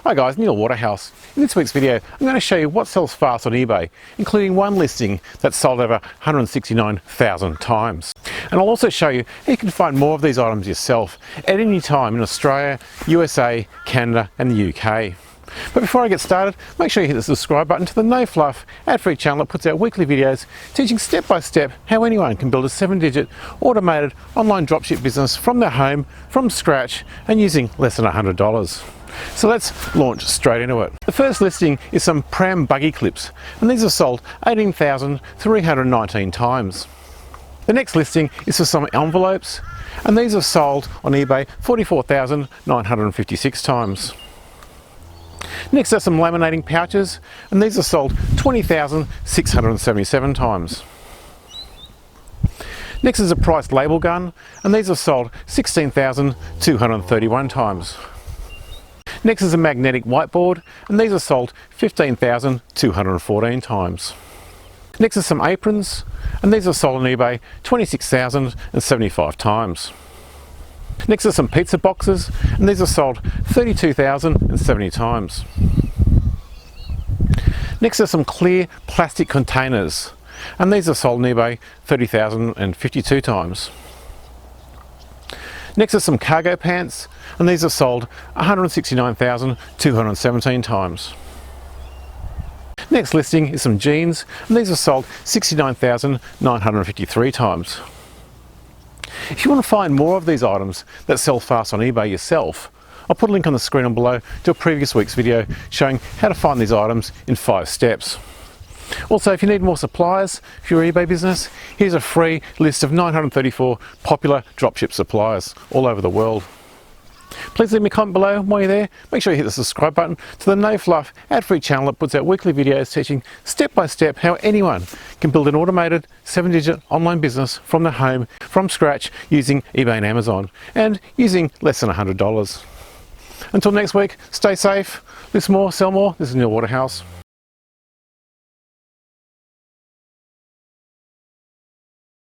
Hi guys, Neil Waterhouse. In this week's video, I'm going to show you what sells fast on eBay, including one listing that's sold over 169,000 times. And I'll also show you how you can find more of these items yourself at any time in Australia, USA, Canada and the UK. But before I get started, make sure you hit the subscribe button to the No Fluff ad-free channel that puts out weekly videos teaching step by step how anyone can build a 7-digit automated online dropship business from their home, from scratch, and using less than $100. So let's launch straight into it. The first listing is some pram buggy clips, and these are sold 18,319 times. The next listing is for some envelopes, and these are sold on eBay 44,956 times. Next are some laminating pouches, and these are sold 20,677 times. Next is a priced label gun, and these are sold 16,231 times. Next is a magnetic whiteboard, and these are sold 15,214 times. Next are some aprons, and these are sold on eBay 26,075 times. Next are some pizza boxes, and these are sold 32,070 times. Next are some clear plastic containers, and these are sold on eBay 30,052 times. Next are some cargo pants, and these are sold 169,217 times. Next listing is some jeans, and these are sold 69,953 times. If you want to find more of these items that sell fast on eBay yourself, I'll put a link on the screen and below to a previous week's video showing how to find these items in 5 steps. Also, if you need more suppliers for your eBay business, here's a free list of 934 popular dropship suppliers all over the world. Please leave me a comment below while you're there. Make sure you hit the subscribe button to the No Fluff ad-free channel that puts out weekly videos teaching step by step how anyone can build an automated 7-digit online business from their home, from scratch, using eBay and Amazon, and using less than $100. Until next week, stay safe, list more, sell more. This is Neil Waterhouse.